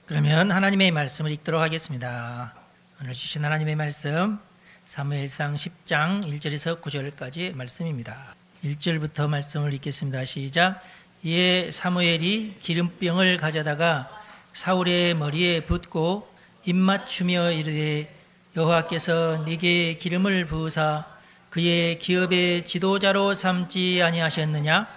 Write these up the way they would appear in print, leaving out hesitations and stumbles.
그러면 하나님의 말씀을 읽도록 하겠습니다. 오늘 주신 하나님의 말씀 사무엘상 10장 1절에서 9절까지 말씀입니다. 1절부터 말씀을 읽겠습니다. 시작. 이에 사무엘이 기름병을 가져다가 사울의 머리에 붓고 입맞추며 이르되 여호와께서 네게 기름을 부으사 그의 기업의 지도자로 삼지 아니하셨느냐?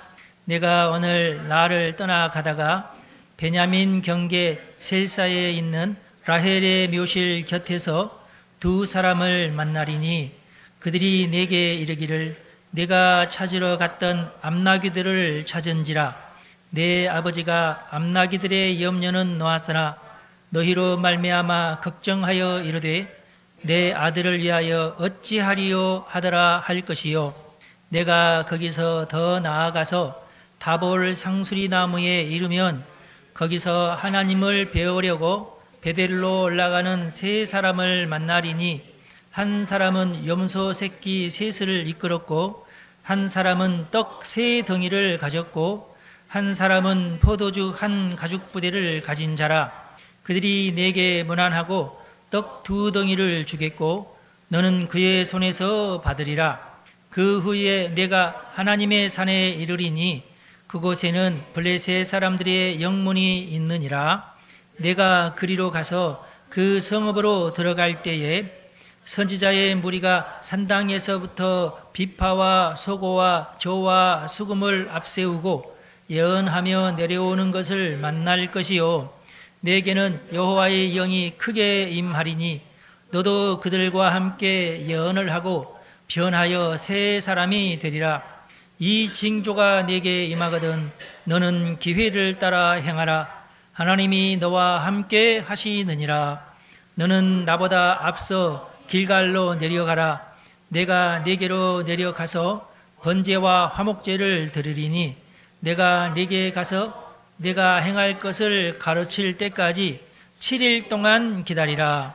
내가 오늘 나를 떠나 가다가 베냐민 경계 셀사에 있는 라헬의 묘실 곁에서 두 사람을 만나리니 그들이 내게 이르기를 내가 찾으러 갔던 암나귀들을 찾은지라 내 아버지가 암나귀들의 염려는 놓았으나 너희로 말미암아 걱정하여 이르되 내 아들을 위하여 어찌하리요 하더라 할 것이요 내가 거기서 더 나아가서 다볼 상수리 나무에 이르면 거기서 하나님을 배우려고 베델로 올라가는 세 사람을 만나리니 한 사람은 염소 새끼 셋을 이끌었고 한 사람은 떡 세 덩이를 가졌고 한 사람은 포도주 한 가죽 부대를 가진 자라. 그들이 내게 문안하고 떡 두 덩이를 주겠고 너는 그의 손에서 받으리라. 그 후에 내가 하나님의 산에 이르리니 그곳에는 블레셋 사람들의 영문이 있느니라. 내가 그리로 가서 그 성읍으로 들어갈 때에 선지자의 무리가 산당에서부터 비파와 소고와 저와 수금을 앞세우고 예언하며 내려오는 것을 만날 것이요 내게는 여호와의 영이 크게 임하리니 너도 그들과 함께 예언을 하고 변하여 새 사람이 되리라. 이 징조가 내게 임하거든 너는 기회를 따라 행하라. 하나님이 너와 함께 하시느니라. 너는 나보다 앞서 길갈로 내려가라. 내가 네게로 내려가서 번제와 화목제를 드리리니 내가 네게 가서 내가 행할 것을 가르칠 때까지 7일 동안 기다리라.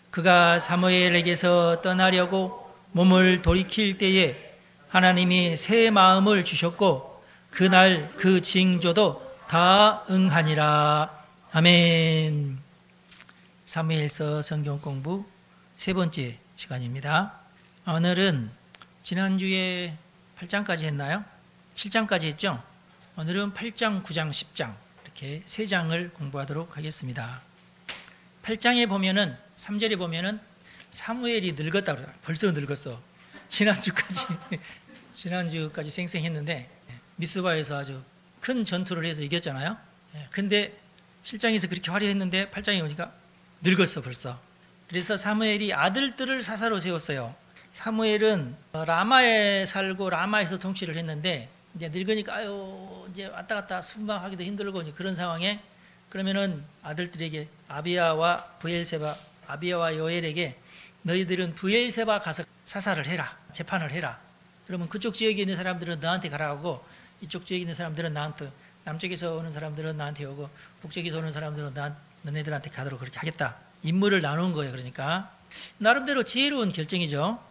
그가 사무엘에게서 떠나려고 몸을 돌이킬 때에 하나님이 새 마음을 주셨고 그날 그 징조도 다 응하니라. 아멘. 사무엘서 성경 공부 세 번째 시간입니다. 오늘은 지난주에 8장까지 했나요? 7장까지 했죠? 오늘은 8장, 9장, 10장 이렇게 세 장을 공부하도록 하겠습니다. 8장에 보면은 3절에 보면은 사무엘이 늙었다고 그래요. 벌써 늙었어. 지난주까지 쌩쌩했는데 미스바에서 아주 큰 전투를 해서 이겼잖아요. 근데 7장에서 그렇게 화려했는데 8장에 오니까 늙었어 벌써. 그래서 사무엘이 아들들을 사사로 세웠어요. 사무엘은 라마에 살고 라마에서 통치를 했는데 이제 늙으니까 아유 이제 왔다 갔다 순방하기도 힘들고 그런 상황에 그러면은 아들들에게 아비야와 부엘세바, 아비야와 요엘에게 너희들은 부엘세바 가서 사사를 해라, 재판을 해라. 그러면 그쪽 지역에 있는 사람들은 너한테 가라고 이쪽 지역에 있는 사람들은 나한테, 남쪽에서 오는 사람들은 나한테 오고 북쪽에서 오는 사람들은 너네들한테 가도록 그렇게 하겠다. 임무를 나눈 거예요. 그러니까 나름대로 지혜로운 결정이죠.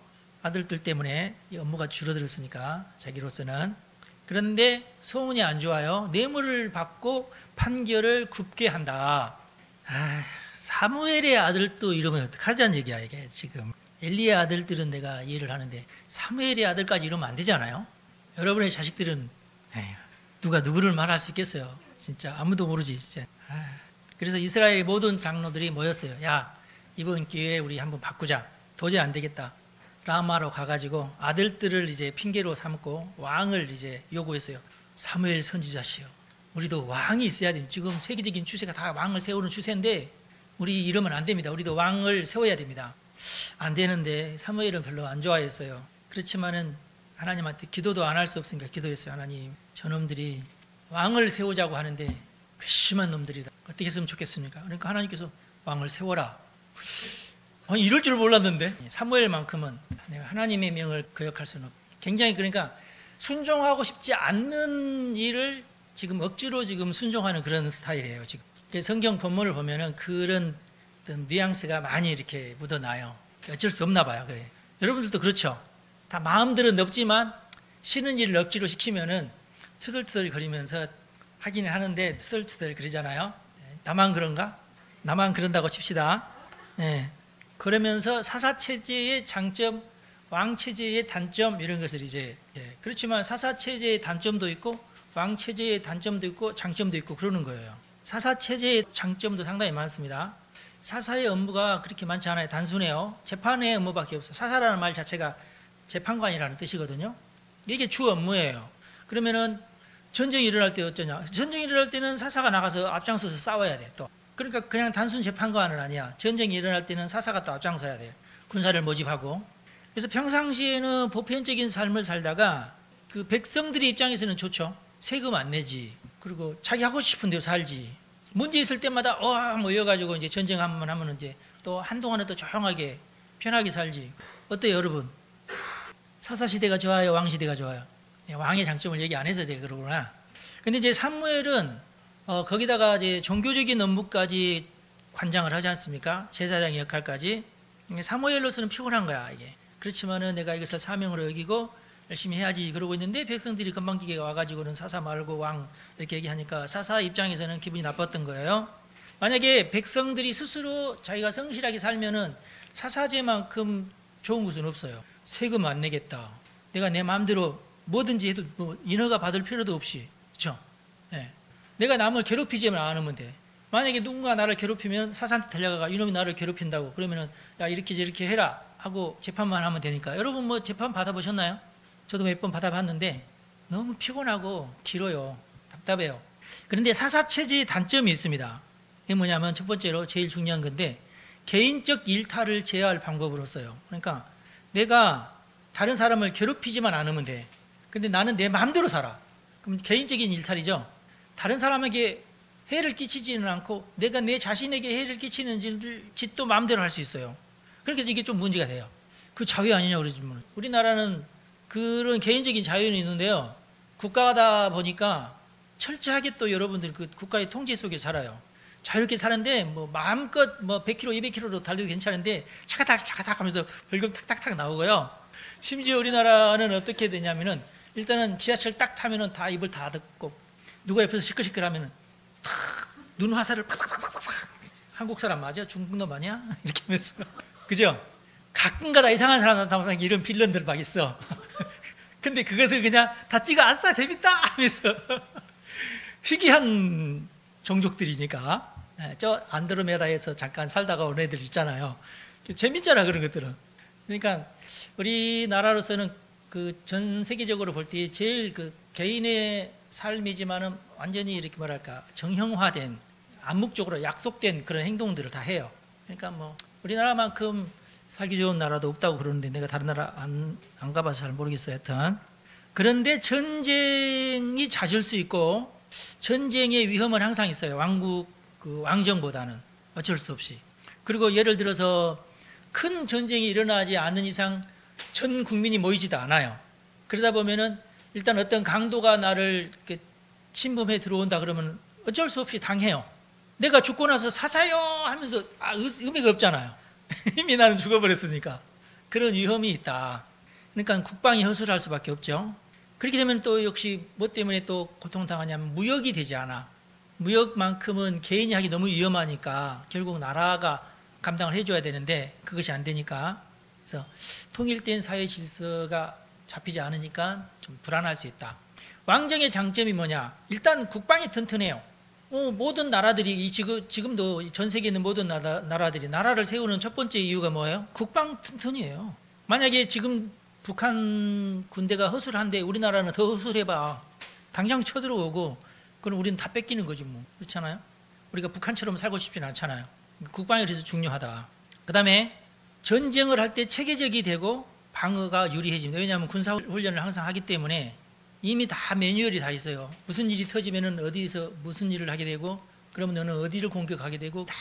아들들 때문에 이 업무가 줄어들었으니까 자기로서는. 그런데 소문이 안 좋아요. 뇌물을 받고 판결을 굽게 한다. 사무엘의 아들도 이러면 어떡하자는 얘기야 이게 지금. 엘리의 아들들은 내가 이해를 하는데 사무엘의 아들까지 이러면 안 되잖아요. 여러분의 자식들은 누가 누구를 말할 수 있겠어요. 진짜 아무도 모르지. 진짜. 그래서 이스라엘 모든 장로들이 모였어요. 야, 이번 기회에 우리 한번 바꾸자. 도저히 안 되겠다. 라마로 가가지고 아들들을 이제 핑계로 삼고 왕을 이제 요구했어요. 사무엘 선지자시여, 우리도 왕이 있어야 됩니다. 지금 세계적인 추세가 다 왕을 세우는 추세인데 우리 이러면 안 됩니다. 우리도 왕을 세워야 됩니다. 안 되는데 사무엘은 별로 안 좋아했어요. 그렇지만은 하나님한테 기도도 안 할 수 없으니까 기도했어요. 하나님, 저놈들이 왕을 세우자고 하는데 괘씸한 놈들이다. 어떻게 했으면 좋겠습니까? 그러니까 하나님께서 왕을 세워라. 아니, 이럴 줄 몰랐는데 사무엘만큼은 내가 하나님의 명을 거역할 수는 없고 굉장히 그러니까 순종하고 싶지 않는 일을 지금 억지로 지금 순종하는 그런 스타일이에요. 지금 성경 본문을 보면은 그런 뉘앙스가 많이 이렇게 묻어나요. 어쩔 수 없나 봐요. 그래. 여러분들도 그렇죠. 다 마음들은 넓지만 싫은 일을 억지로 시키면은 투덜투덜 거리면서 하기는 하는데 투덜투덜 그러잖아요. 나만 그런가? 나만 그런다고 칩시다. 예. 그러면서 사사체제의 장점, 왕체제의 단점 이런 것을 이제 그렇지만 사사체제의 단점도 있고 왕체제의 단점도 있고 장점도 있고 그러는 거예요. 사사체제의 장점도 상당히 많습니다. 사사의 업무가 그렇게 많지 않아요. 단순해요. 재판의 업무밖에 없어요. 사사라는 말 자체가 재판관이라는 뜻이거든요. 이게 주 업무예요. 그러면은 전쟁이 일어날 때 어쩌냐? 전쟁이 일어날 때는 사사가 나가서 앞장서서 싸워야 돼. 또 그러니까 그냥 단순 재판관은 아니야. 전쟁이 일어날 때는 사사가 또 앞장서야 돼요. 군사를 모집하고. 그래서 평상시에는 보편적인 삶을 살다가 그 백성들의 입장에서는 좋죠. 세금 안 내지. 그리고 자기 하고 싶은 대로 살지. 문제 있을 때마다 모여가지고 이제 전쟁 한번 하면 이제 또 한동안은 또 조용하게 편하게 살지. 어때요, 여러분? 사사 시대가 좋아요, 왕 시대가 좋아요? 왕의 장점을 얘기 안 해서 제가 그러구나. 근데 이제 사무엘은 거기다가 이제 종교적인 업무까지 관장을 하지 않습니까? 제사장의 역할까지. 사무엘로서는 피곤한 거야, 이게. 그렇지만은 내가 이것을 사명으로 여기고 열심히 해야지 그러고 있는데 백성들이 건방지게 와가지고는 사사 말고 왕 이렇게 얘기하니까 사사 입장에서는 기분이 나빴던 거예요. 만약에 백성들이 스스로 자기가 성실하게 살면은 사사제만큼 좋은 것은 없어요. 세금 안 내겠다. 내가 내 마음대로 뭐든지 해도 뭐 인허가 받을 필요도 없이, 그렇죠? 네. 내가 남을 괴롭히지만 않으면 돼. 만약에 누군가 나를 괴롭히면 사사한테 달려가가 이놈이 나를 괴롭힌다고 그러면은 야 이렇게 저렇게 해라 하고 재판만 하면 되니까. 여러분 뭐 재판 받아보셨나요? 저도 몇 번 받아봤는데 너무 피곤하고 길어요. 답답해요. 그런데 사사체제의 단점이 있습니다. 이게 뭐냐면 첫 번째로 제일 중요한 건데 개인적 일탈을 제어할 방법으로써요. 그러니까 내가 다른 사람을 괴롭히지만 않으면 돼. 근데 나는 내 마음대로 살아. 그럼 개인적인 일탈이죠. 다른 사람에게 해를 끼치지는 않고 내가 내 자신에게 해를 끼치는 짓도 마음대로 할 수 있어요. 그러니까 이게 좀 문제가 돼요. 그 자유 아니냐고 그러지만 우리나라는 그런 개인적인 자유는 있는데요. 국가다 보니까 철저하게 또 여러분들 그 국가의 통제 속에 살아요. 자유롭게 사는데 뭐 마음껏 뭐 100km, 200km로 달려도 괜찮은데 차가닥 하면서 벌금 탁탁탁 나오고요. 심지어 우리나라는 어떻게 되냐면은 일단은 지하철 딱 타면은 다 입을 다 닫고 누가 옆에서 시끌시끌하면은 탁 눈 화살을 팍팍팍팍팍 한국 사람 맞아? 중국 놈 아니야? 이렇게 하면서 그죠? 가끔가다 이상한 사람 나타나면 이런 빌런들 막 있어. 근데 그것을 그냥 다 찍어 아싸 재밌다 하면서 희귀한 종족들이니까 저 안드로메다에서 잠깐 살다가 온 애들 있잖아요. 재밌잖아 그런 것들은. 그러니까 우리나라로서는 그 전 세계적으로 볼 때 제일 그 개인의 삶이지만은 완전히 이렇게 뭐랄까 정형화된 암묵적으로 약속된 그런 행동들을 다 해요. 그러니까 뭐 우리나라만큼 살기 좋은 나라도 없다고 그러는데 내가 다른 나라 안 가봐서 잘 모르겠어요. 하여튼 그런데 전쟁이 잦을 수 있고 전쟁의 위험은 항상 있어요. 왕국 그 왕정보다는 어쩔 수 없이. 그리고 예를 들어서 큰 전쟁이 일어나지 않는 이상 전 국민이 모이지도 않아요. 그러다 보면은 일단 어떤 강도가 나를 이렇게 침범해 들어온다 그러면 어쩔 수 없이 당해요. 내가 죽고 나서 사사요 하면서 의미가 없잖아요. 이미 나는 죽어버렸으니까. 그런 위험이 있다. 그러니까 국방이 허술할 수밖에 없죠. 그렇게 되면 또 역시 뭐 때문에 또 고통당하냐면 무역이 되지 않아. 무역만큼은 개인이 하기 너무 위험하니까 결국 나라가 감당을 해줘야 되는데 그것이 안 되니까. 그래서 통일된 사회 질서가 잡히지 않으니까 좀 불안할 수 있다. 왕정의 장점이 뭐냐? 일단 국방이 튼튼해요. 모든 나라들이 지금도 전 세계에 있는 모든 나라들이 나라를 세우는 첫 번째 이유가 뭐예요? 국방 튼튼이에요. 만약에 지금 북한 군대가 허술한데 우리나라는 더 허술해봐. 당장 쳐들어오고 그럼 우리는 다 뺏기는 거지 뭐. 그렇잖아요? 우리가 북한처럼 살고 싶지는 않잖아요. 국방이 그래서 중요하다. 그 다음에 전쟁을 할 때 체계적이 되고 방어가 유리해집니다. 왜냐하면 군사훈련을 항상 하기 때문에 이미 다 매뉴얼이 다 있어요. 무슨 일이 터지면은 어디서 무슨 일을 하게 되고 그러면 너는 어디를 공격하게 되고 다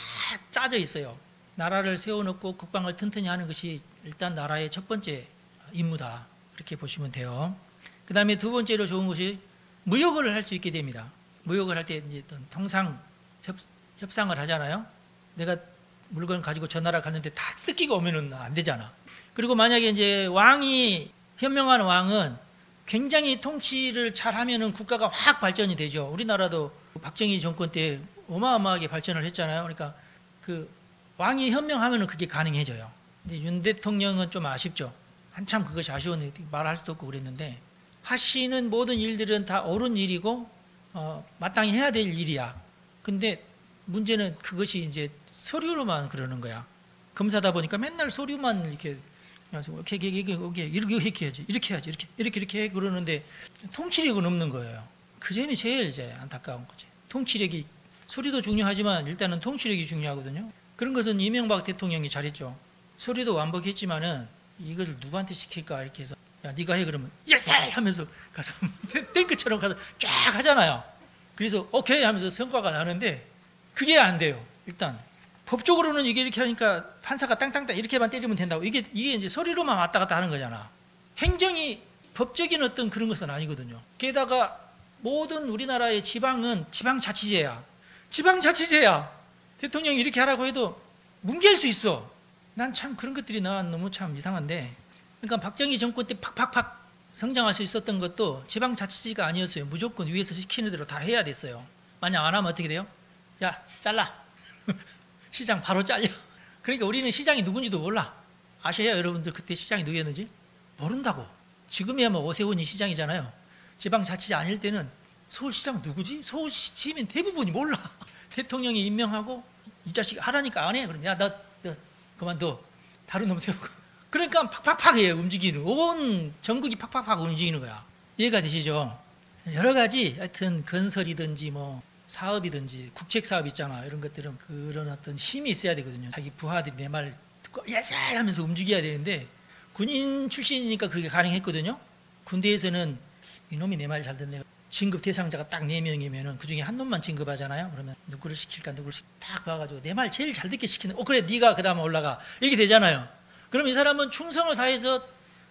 짜져 있어요. 나라를 세워놓고 국방을 튼튼히 하는 것이 일단 나라의 첫 번째 임무다. 그렇게 보시면 돼요. 그 다음에 두 번째로 좋은 것이 무역을 할 수 있게 됩니다. 무역을 할 때 이제 통상 협상을 하잖아요. 내가 물건 가지고 저 나라 갔는데 다 뜯기고 오면은 안 되잖아. 그리고 만약에 이제 현명한 왕은 굉장히 통치를 잘하면은 국가가 확 발전이 되죠. 우리나라도 박정희 정권 때 어마어마하게 발전을 했잖아요. 그러니까 그 왕이 현명하면은 그게 가능해져요. 근데 윤 대통령은 좀 아쉽죠. 한참 그것이 아쉬웠는데 말할 수도 없고 그랬는데, 하시는 모든 일들은 다 옳은 일이고 마땅히 해야 될 일이야. 근데 문제는 그것이 이제 서류로만 그러는 거야. 검사다 보니까 맨날 서류만 이렇게 이렇게 해야지, 이렇게 해야지, 이렇게 해 그러는데 통치력은 없는 거예요. 그 점이 제일 이제 안타까운 거지. 통치력이, 서류도 중요하지만 일단은 통치력이 중요하거든요. 그런 것은 이명박 대통령이 잘했죠. 서류도 완벽했지만은 이걸 누구한테 시킬까 이렇게 해서, 야 네가 해 그러면 예스 하면서 가서 탱크처럼 가서 쫙 하잖아요. 그래서 오케이 하면서 성과가 나는데 그게 안 돼요. 일단 법적으로는 이게 이렇게 하니까 판사가 땅땅땅 이렇게만 때리면 된다고, 이게 이제 서류로만 왔다 갔다 하는 거잖아. 행정이 법적인 어떤 그런 것은 아니거든요. 게다가 모든 우리나라의 지방은 지방자치제야. 대통령이 이렇게 하라고 해도 뭉갤 수 있어. 난 참 그런 것들이 난 너무 참 이상한데, 그러니까 박정희 정권 때 팍팍팍 성장할 수 있었던 것도 지방자치제가 아니었어요. 무조건 위에서 시키는 대로 다 해야 됐어요. 만약 안 하면 어떻게 돼요? 야 잘라. 시장 바로 잘려. 그러니까 우리는 시장이 누군지도 몰라. 아셔야 여러분들 그때 시장이 누구였는지? 모른다고. 지금이야 뭐 오세훈이 시장이잖아요. 지방자치제 아닐 때는 서울시장 누구지? 서울시민 대부분이 몰라. 대통령이 임명하고 이 자식 하라니까 안 해. 그럼 야 너 그만둬. 다른 놈 세우고. 그러니까 팍팍팍 해요. 움직이는. 온 전국이 팍팍팍 움직이는 거야. 이해가 되시죠? 여러 가지 하여튼 건설이든지 뭐 사업이든지 국책 사업 있잖아. 이런 것들은 그런 어떤 힘이 있어야 되거든요. 자기 부하들이 내 말 듣고 예스 하면서 움직여야 되는데, 군인 출신이니까 그게 가능했거든요. 군대에서는 이놈이 내 말 잘 듣네. 진급 대상자가 딱 4명이면은 그 중에 한 놈만 진급하잖아요. 그러면 누구를 시킬까 딱 봐가지고 내 말 제일 잘 듣게 시키는, 그래 네가 그 다음에 올라가 이렇게 되잖아요. 그럼 이 사람은 충성을 다해서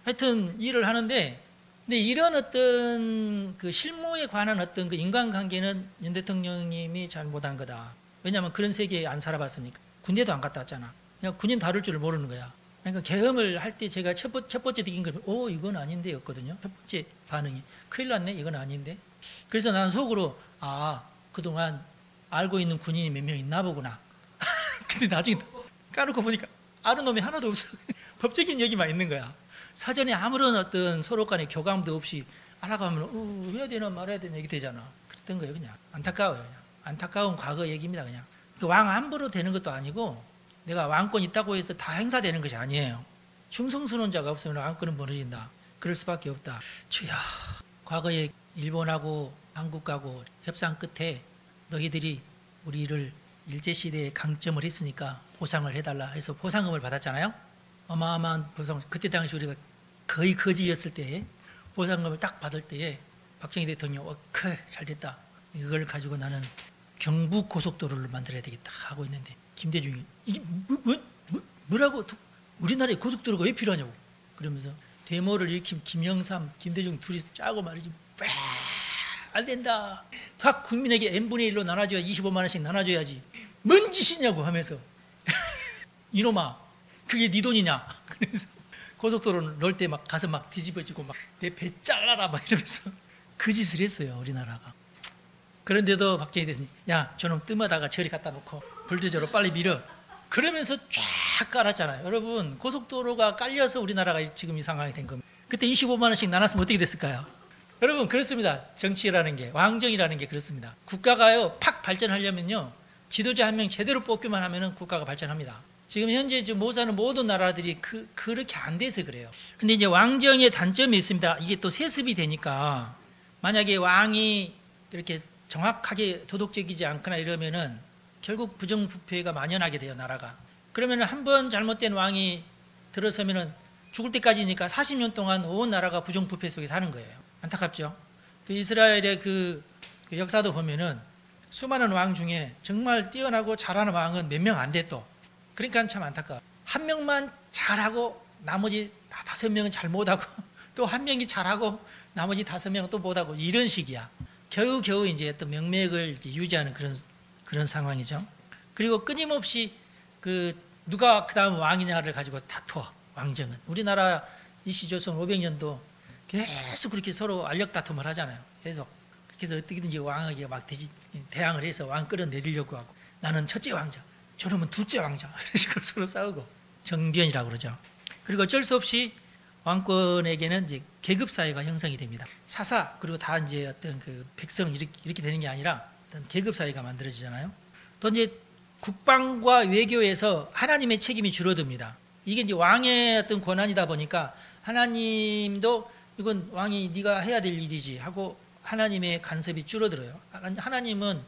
하여튼 일을 하는데, 근데 이런 어떤 그 실무에 관한 어떤 그 인간관계는 윤 대통령님이 잘못한 거다. 왜냐하면 그런 세계에 안 살아봤으니까. 군대도 안 갔다 왔잖아. 그냥 군인 다룰 줄 모르는 거야. 그러니까 계엄을 할 때 제가 첫 번째 느낀 건 이건 아닌데 였거든요. 첫 번째 반응이 큰일 났네, 이건 아닌데. 그래서 나는 속으로 그동안 알고 있는 군인이 몇 명 있나 보구나. 근데 나중에 까놓고 보니까 아는 놈이 하나도 없어. 법적인 얘기만 있는 거야. 사전에 아무런 어떤 서로 간의 교감도 없이 알아가면 해야 되나 말아야 되나 얘기 되잖아. 그랬던 거예요. 그냥 안타까워요. 그냥 안타까운 과거 얘기입니다. 그냥 왕 함부로 되는 것도 아니고, 내가 왕권 있다고 해서 다 행사되는 것이 아니에요. 충성스러운 자가 없으면 왕권은 무너진다. 그럴 수밖에 없다. 주야, 과거에 일본하고 한국하고 협상 끝에 너희들이 우리를 일제시대에 강점을 했으니까 보상을 해달라 해서 보상금을 받았잖아요. 어마어마한 보상. 그때 당시 우리가 거의 거지였을 때에 보상금을 딱 받을 때에 박정희 대통령 잘됐다. 이걸 가지고 나는 경부 고속도로를 만들어야 되겠다 하고 있는데, 김대중이 이게 뭐라고 우리나라에 고속도로가 왜 필요하냐고 그러면서 데모를 일으킨 김영삼, 김대중 둘이 짜고 말이지. 안 된다. 각 국민에게 n분의 1로 나눠줘야 25만 원씩 나눠줘야지. 뭔 짓이냐고 하면서 이놈아 그게 네 돈이냐. 그래서 고속도로를 넣을 때 막 가서 막 뒤집어지고 막 내 배 잘라라 막 이러면서 그 짓을 했어요, 우리나라가. 그런데도 박정희 대통령이 야 저놈 뜸하다가 저리 갖다 놓고 불도저로 빨리 밀어. 그러면서 쫙 깔았잖아요. 여러분, 고속도로가 깔려서 우리나라가 지금 이 상황이 된 겁니다. 그때 25만 원씩 나눴으면 어떻게 됐을까요? 여러분, 그렇습니다. 정치라는 게, 왕정이라는 게 그렇습니다. 국가가요 팍 발전하려면요 지도자 한 명 제대로 뽑기만 하면은 국가가 발전합니다. 지금 현재 못 사는 모든 나라들이 그렇게 안 돼서 그래요. 근데 이제 왕정의 단점이 있습니다. 이게 또 세습이 되니까, 만약에 왕이 이렇게 정확하게 도덕적이지 않거나 이러면은 결국 부정부패가 만연하게 돼요, 나라가. 그러면은 한 번 잘못된 왕이 들어서면은 죽을 때까지니까 40년 동안 온 나라가 부정부패 속에 사는 거예요. 안타깝죠. 그 이스라엘의 그 역사도 보면은 수많은 왕 중에 정말 뛰어나고 잘하는 왕은 몇 명 안 돼 또. 그러니까 참 안타까워. 한 명만 잘하고 나머지 5명은 잘 못하고 또 한 명이 잘하고 나머지 5명은 또 못하고, 이런 식이야. 겨우겨우 이제 어떤 명맥을 이제 유지하는 그런 상황이죠. 그리고 끊임없이 누가 그 다음 왕이냐를 가지고 다투어. 왕정은 우리나라 이시조선 500년도 계속 그렇게 서로 알력 다툼을 하잖아요. 계속 그래서 어떻게든지 왕에게 막 대항을 해서 왕 끌어내리려고 하고, 나는 첫째 왕자, 저놈은 둘째 왕자. 이런 식으로 서로 싸우고 정변이라고 그러죠. 그리고 어쩔 수 없이 왕권에게는 이제 계급 사회가 형성이 됩니다. 사사 그리고 다 이제 어떤 그 백성 이렇게 되는 게 아니라 어떤 계급 사회가 만들어지잖아요. 또 이제 국방과 외교에서 하나님의 책임이 줄어듭니다. 이게 이제 왕의 어떤 권한이다 보니까 하나님도 이건 왕이 네가 해야 될 일이지 하고 하나님의 간섭이 줄어들어요. 하나님은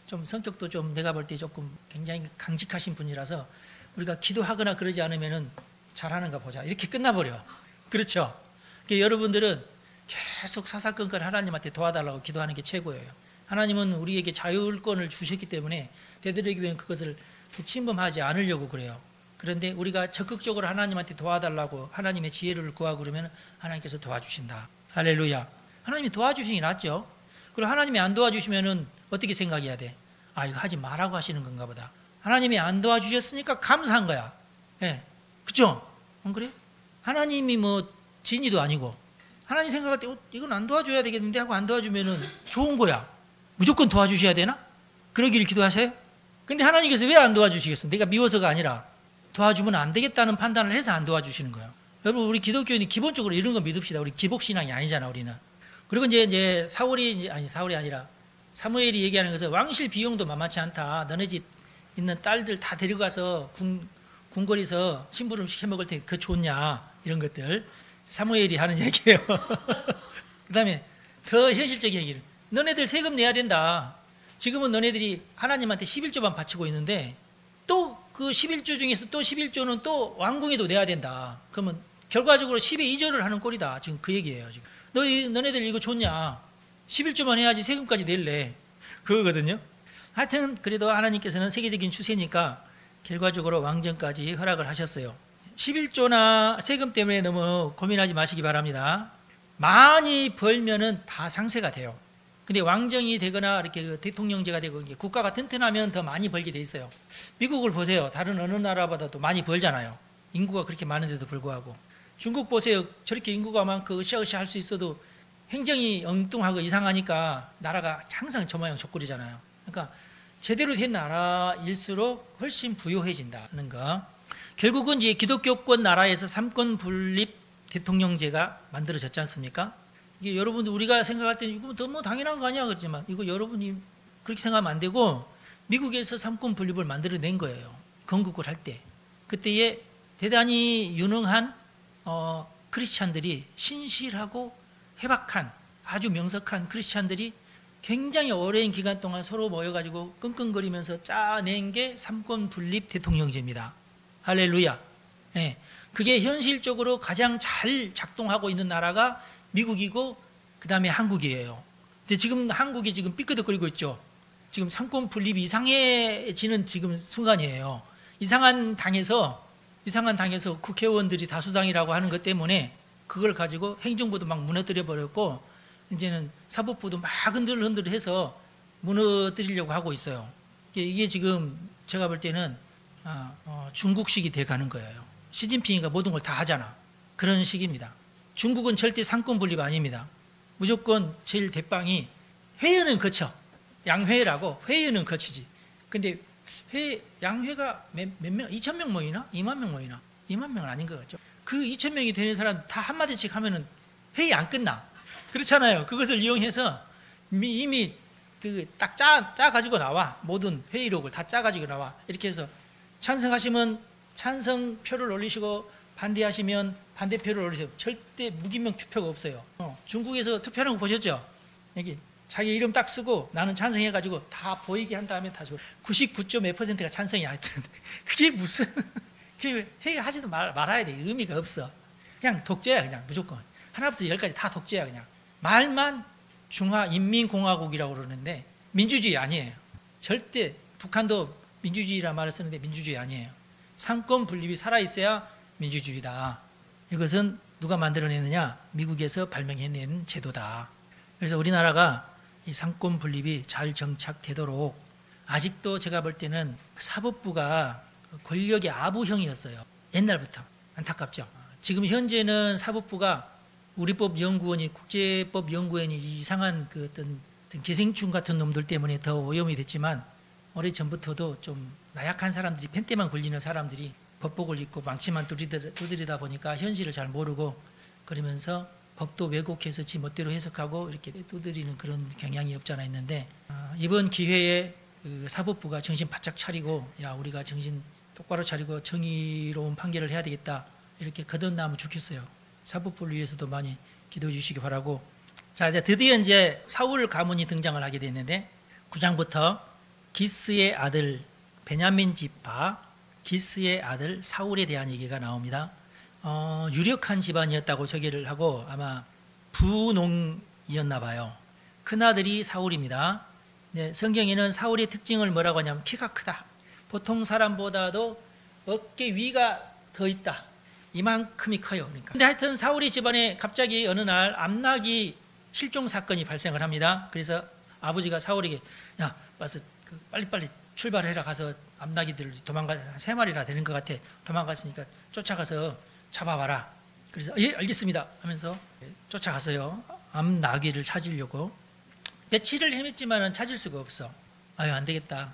좀 성격도 좀 내가 볼 때 조금 굉장히 강직하신 분이라서 우리가 기도하거나 그러지 않으면은 잘하는가 보자 이렇게 끝나버려. 그렇죠? 그러니까 여러분들은 계속 사사건건 하나님한테 도와달라고 기도하는 게 최고예요. 하나님은 우리에게 자율권을 주셨기 때문에 되도록이면 그것을 침범하지 않으려고 그래요. 그런데 우리가 적극적으로 하나님한테 도와달라고 하나님의 지혜를 구하고 그러면 하나님께서 도와주신다. 할렐루야. 하나님이 도와주시는 게 낫죠. 그리고 하나님이 안 도와주시면은 어떻게 생각해야 돼? 아, 이거 하지 말라고 하시는 건가 보다. 하나님이 안 도와주셨으니까 감사한 거야. 예. 그죠? 안 그래? 하나님이 뭐 진이도 아니고 하나님 생각할 때 이건 안 도와줘야 되겠는데 하고 안 도와주면은 좋은 거야. 무조건 도와주셔야 되나? 그러기를 기도하세요? 근데 하나님께서 왜 안 도와주시겠어? 내가 미워서가 아니라 도와주면 안 되겠다는 판단을 해서 안 도와주시는 거예요. 여러분, 우리 기독교인이 기본적으로 이런 거 믿읍시다. 우리 기복신앙이 아니잖아, 우리는. 그리고 이제 사울이 아니라 사무엘이 얘기하는 것은 왕실 비용도 만만치 않다. 너네 집 있는 딸들 다 데려가서 궁궐에서 심부름식 해먹을 테니 그 좋냐. 이런 것들. 사무엘이 하는 얘기예요. 그 다음에 더 현실적인 얘기를. 너네들 세금 내야 된다. 지금은 너네들이 하나님한테 11조만 바치고 있는데 또 그 11조 중에서 또 11조는 또 왕궁에도 내야 된다. 그러면 결과적으로 10의 2조를 하는 꼴이다. 지금 그 얘기예요. 지금. 너네들 이거 좋냐. 11조만 해야지 세금까지 낼래. 그거거든요. 하여튼 그래도 하나님께서는 세계적인 추세니까 결과적으로 왕정까지 허락을 하셨어요. 11조나 세금 때문에 너무 고민하지 마시기 바랍니다. 많이 벌면은 다 상세가 돼요. 근데 왕정이 되거나 이렇게 그 대통령제가 되고 국가가 튼튼하면 더 많이 벌게 돼 있어요. 미국을 보세요. 다른 어느 나라보다도 많이 벌잖아요. 인구가 그렇게 많은데도 불구하고. 중국 보세요. 저렇게 인구가 많고 으쌰으쌰 할 수 있어도 행정이 엉뚱하고 이상하니까 나라가 항상 저 모양 저 꼴이잖아요. 그러니까 제대로 된 나라일수록 훨씬 부유해진다는 거. 결국은 이제 기독교권 나라에서 삼권 분립 대통령제가 만들어졌지 않습니까? 이게 여러분들 우리가 생각할 때는 이거 너무 당연한 거 아니야 그렇지만 이거 여러분이 그렇게 생각하면 안 되고 미국에서 삼권 분립을 만들어낸 거예요. 건국을 할 때. 그때에 대단히 유능한 크리스찬들이 신실하고 해박한 아주 명석한 크리스찬들이 굉장히 오랜 기간 동안 서로 모여가지고 끙끙거리면서 짜낸 게 삼권 분립 대통령제입니다. 할렐루야. 예. 그게 현실적으로 가장 잘 작동하고 있는 나라가 미국이고 그 다음에 한국이에요. 근데 지금 한국이 지금 삐끄덕거리고 있죠. 지금 삼권 분립이 이상해지는 지금 순간이에요. 이상한 당에서 국회의원들이 다수당이라고 하는 것 때문에 그걸 가지고 행정부도 막 무너뜨려 버렸고 이제는 사법부도 막 흔들흔들해서 무너뜨리려고 하고 있어요. 이게 지금 제가 볼 때는 중국식이 돼가는 거예요. 시진핑이가 모든 걸 다 하잖아. 그런 식입니다. 중국은 절대 삼권 분립 아닙니다. 무조건 제일 대빵이 회의는 거쳐. 양회라고 회의는 거치지. 근데 양회가 몇 명? 2,000명 모이나? 2만 명 모이나? 2만 명은 아닌 것 같죠. 그 2,000명이 되는 사람 다 한마디씩 하면은 회의 안 끝나. 그렇잖아요. 그것을 이용해서 이미 딱 짜가지고 나와. 모든 회의록을 다 짜가지고 나와. 이렇게 해서 찬성하시면 찬성표를 올리시고 반대하시면 반대표를 올리세요. 절대 무기명 투표가 없어요. 중국에서 투표하는 거 보셨죠? 여기 자기 이름 딱 쓰고 나는 찬성해가지고 다 보이게 한 다음에 다시 99.몇%가 찬성이 하여튼 그게 무슨 회의하지도 말아야 돼. 의미가 없어. 그냥 독재야. 그냥 무조건 하나부터 열까지 다 독재야. 그냥 말만 중화인민공화국이라고 그러는데 민주주의 아니에요. 절대 북한도 민주주의라는 말을 쓰는데 민주주의 아니에요. 삼권 분립이 살아있어야 민주주의다. 이것은 누가 만들어내느냐? 미국에서 발명해낸 제도다. 그래서 우리나라가 이 삼권 분립이 잘 정착되도록 아직도 제가 볼 때는 사법부가 권력의 아부형이었어요. 옛날부터. 안타깝죠. 지금 현재는 사법부가 우리법연구원이 국제법연구원이 이상한 그 어떤 기생충 같은 놈들 때문에 더 오염이 됐지만 오래전부터도 좀 나약한 사람들이, 펜때만 굴리는 사람들이 법복을 입고 망치만 두드리다 보니까 현실을 잘 모르고 그러면서 법도 왜곡해서 지 멋대로 해석하고 이렇게 두드리는 그런 경향이 없지 않아 있는데, 이번 기회에 그 사법부가 정신 바짝 차리고, 야, 우리가 정신 똑바로 차리고 정의로운 판결을 해야 되겠다, 이렇게 거듭나면 좋겠어요. 사법부를 위해서도 많이 기도해 주시기 바라고. 자, 이제 드디어 이제 사울 가문이 등장을 하게 됐는데, 9장부터 기스의 아들 베냐민 지파 기스의 아들 사울에 대한 얘기가 나옵니다. 유력한 집안이었다고 소개를 하고 아마 부농이었나 봐요. 큰아들이 사울입니다. 네, 성경에는 사울의 특징을 뭐라고 하냐면 키가 크다. 보통 사람보다도 어깨 위가 더 있다. 이만큼이 커요. 그러니까. 근데 하여튼 사울의 집안에 갑자기 어느 날 암낙이 실종 사건이 발생을 합니다. 그래서 아버지가 사울에게, 야, 와서 빨리빨리 출발해라. 가서 암낙이들 도망가, 3마리나 되는 것 같아. 도망갔으니까 쫓아가서 잡아봐라. 그래서 예, 알겠습니다 하면서 쫓아갔어요. 암낙이를 찾으려고. 며칠을 헤맸지만은 찾을 수가 없어. 아유, 안 되겠다.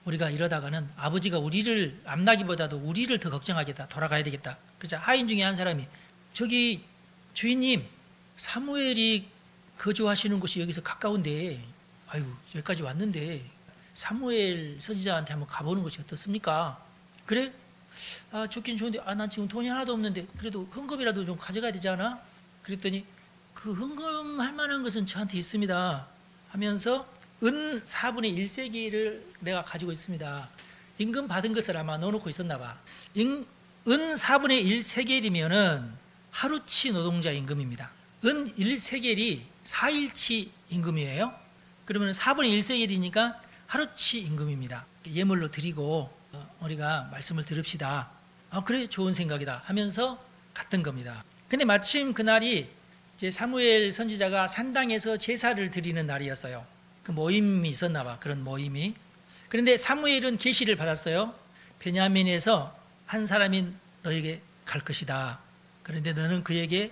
우리가 이러다가는 아버지가 우리를, 암낙이보다도 우리를 더 걱정하겠다. 돌아가야 되겠다. 그래서 하인 중에 한 사람이, 저기 주인님, 사무엘이 거주하시는 곳이 여기서 가까운데, 아유, 여기까지 왔는데 사무엘 선지자한테 한번 가보는 것이 어떻습니까? 그래? 아, 좋긴 좋은데, 난 지금 돈이 하나도 없는데 그래도 헌금이라도 좀 가져가야 되지 않아? 그랬더니, 그 헌금할 만한 것은 저한테 있습니다 하면서 은 4분의 1세기를 내가 가지고 있습니다. 임금 받은 것을 아마 넣어놓고 있었나 봐. 은 4분의 1세겔이면은 하루치 노동자 임금입니다. 은 1세겔이 4일치 임금이에요. 그러면 4분의 1세겔이니까 하루치 임금입니다. 예물로 드리고 우리가 말씀을 들읍시다. 그래, 좋은 생각이다 하면서 갔던 겁니다. 근데 마침 그날이 이제 사무엘 선지자가 산당에서 제사를 드리는 날이었어요. 그 모임이 있었나 봐, 그런 모임이. 그런데 사무엘은 계시를 받았어요. 베냐민에서 한 사람이 너에게 갈 것이다. 그런데 너는 그에게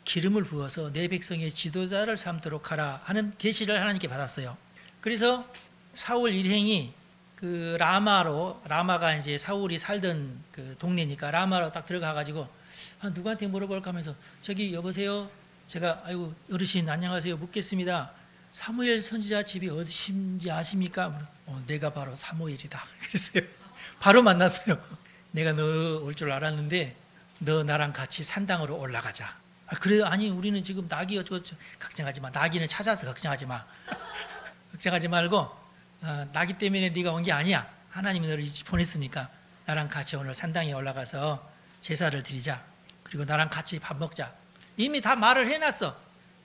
기름을 부어서 내 백성의 지도자를 삼도록 하라 하는 계시를 하나님께 받았어요. 그래서 사울 일행이 그 라마가 이제 사울이 살던 그 동네니까 라마로 딱 들어가가지고 누구한테 물어볼까 하면서, 저기 여보세요, 제가 아이고 어르신 안녕하세요 묻겠습니다. 사무엘 선지자 집이 어디신지 아십니까? 내가 바로 사무엘이다. 그랬어요. 바로 만났어요. 내가 너 올 줄 알았는데 너 나랑 같이 산당으로 올라가자. 그래요? 아니, 우리는 지금 낙이 어쩌고 걱정하지 마. 낙이는 찾아서 걱정하지 마. 걱정하지 말고, 낙이 때문에 네가 온 게 아니야. 하나님이 너를 보냈으니까 나랑 같이 오늘 산당에 올라가서 제사를 드리자. 그리고 나랑 같이 밥 먹자. 이미 다 말을 해놨어.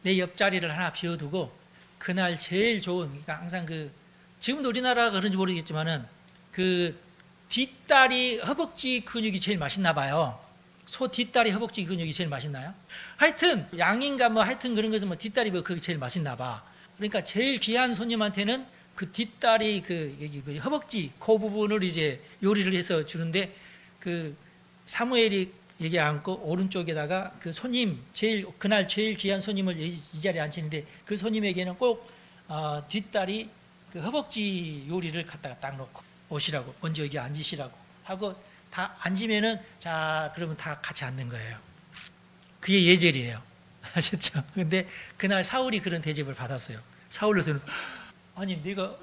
내 옆자리를 하나 비워두고 그날 제일 좋은, 그러니까 항상 지금도 우리나라가 그런지 모르겠지만은 그 뒷다리 허벅지 근육이 제일 맛있나 봐요. 소 뒷다리 허벅지 근육이 제일 맛있나요? 하여튼 양인가 뭐 하여튼 그런 것은 뭐 뒷다리 뭐 그게 제일 맛있나 봐. 그러니까 제일 귀한 손님한테는 그 뒷다리 여기 허벅지 그 부분을 이제 요리를 해서 주는데, 그 사무엘이 여기 앉고 오른쪽에다가 그 손님, 그날 제일 귀한 손님을 이 자리에 앉히는데, 그 손님에게는 꼭 뒷다리 그 허벅지 요리를 갖다가 딱 놓고 오시라고, 먼저 여기 앉으시라고 하고, 다 앉으면은, 자, 그러면 다 같이 앉는 거예요. 그게 예절이에요. 아셨죠? 근데 그날 사울이 그런 대접을 받았어요. 사울로서는, 아니, 내가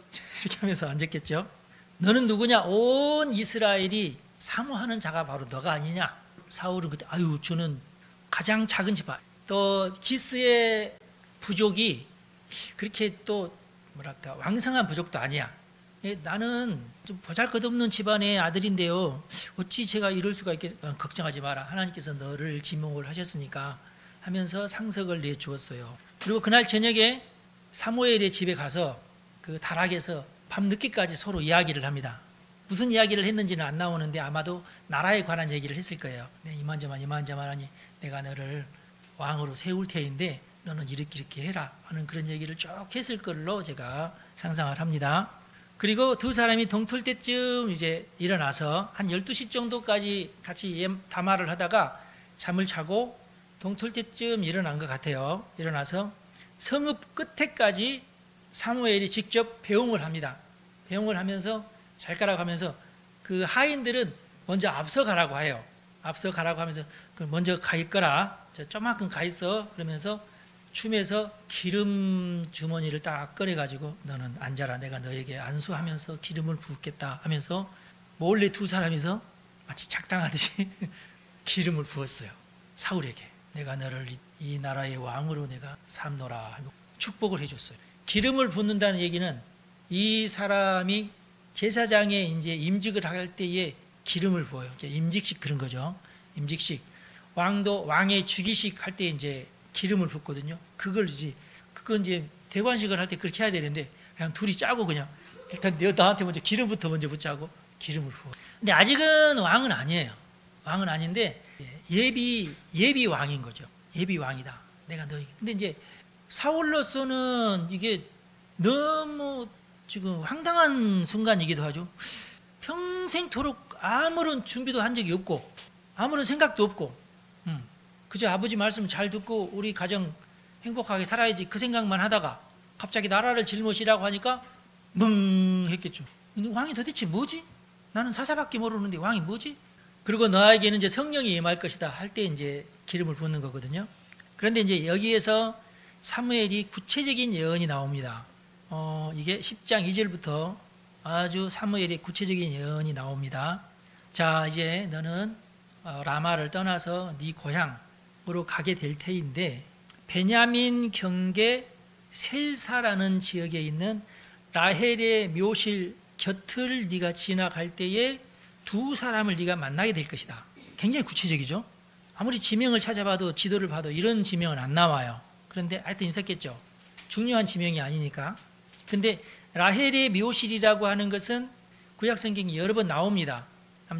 이렇게 하면서 앉았겠죠? 너는 누구냐? 온 이스라엘이 사모하는 자가 바로 너가 아니냐? 사울은 그때, 아유, 저는 가장 작은 집안, 또 기스의 부족이 그렇게 또 뭐랄까 왕성한 부족도 아니야. 나는 좀 보잘것없는 집안의 아들인데요, 어찌 제가 이럴 수가 있겠? 걱정하지 마라. 하나님께서 너를 지목을 하셨으니까 하면서 상석을 내주었어요. 그리고 그날 저녁에 사무엘의 집에 가서 그 다락에서 밤늦게까지 서로 이야기를 합니다. 무슨 이야기를 했는지는 안 나오는데 아마도 나라에 관한 얘기를 했을 거예요. 이만저만 하니 내가 너를 왕으로 세울 테인데 너는 이렇게 해라 하는 그런 얘기를 쭉 했을 걸로 제가 상상을 합니다. 그리고 두 사람이 동틀 때쯤 이제 일어나서 한 12시 정도까지 같이 담화를 하다가 잠을 자고 동틀 때쯤 일어난 것 같아요. 일어나서 성읍 끝에까지 사무엘이 직접 배웅을 합니다. 배웅을 하면서 잘 가라고 하면서 그 하인들은 먼저 앞서 가라고 해요. 앞서 가라고 하면서 먼저 가 있거라. 저만큼 가 있어. 그러면서 춤에서 기름 주머니를 딱 꺼내가지고 너는 앉아라. 내가 너에게 안수하면서 기름을 붓겠다 하면서 몰래 두 사람이서 마치 작당하듯이 기름을 부었어요. 사울에게. 내가 너를 이 나라의 왕으로 내가 삼노라 하고 축복을 해줬어요. 기름을 붓는다는 얘기는 이 사람이 제사장에 이제 임직을 할 때에 기름을 부어요. 임직식 그런 거죠. 임직식. 왕도 왕의 즉위식 할 때 이제 기름을 붓거든요. 그건 이제 대관식을 할 때 그렇게 해야 되는데 그냥 둘이 짜고 그냥 일단 나한테 먼저 기름부터 먼저 붓자고 기름을 부어. 근데 아직은 왕은 아니에요. 왕은 아닌데 예비 왕인 거죠. 예비 왕이다. 내가 너희. 근데 이제 사울로서는 이게 너무 지금 황당한 순간이기도 하죠. 평생토록 아무런 준비도 한 적이 없고 아무런 생각도 없고 그저 아버지 말씀 잘 듣고 우리 가정 행복하게 살아야지 그 생각만 하다가 갑자기 나라를 짊어지라고 하니까 멍했겠죠. 왕이 도대체 뭐지? 나는 사사밖에 모르는데 왕이 뭐지? 그리고 너에게는 이제 성령이 임할 것이다 할 때 이제 기름을 붓는 거거든요. 그런데 이제 여기에서 사무엘이 구체적인 예언이 나옵니다. 이게 10장 2절부터 아주 사무엘의 구체적인 예언이 나옵니다. 자, 이제 너는 라마를 떠나서 네 고향으로 가게 될 테인데 베냐민 경계 셀사라는 지역에 있는 라헬의 묘실 곁을 네가 지나갈 때에 두 사람을 네가 만나게 될 것이다. 굉장히 구체적이죠. 아무리 지명을 찾아봐도 지도를 봐도 이런 지명은 안 나와요. 그런데 하여튼 있었겠죠. 중요한 지명이 아니니까. 근데 라헬의 묘실이라고 하는 것은 구약성경이 여러 번 나옵니다.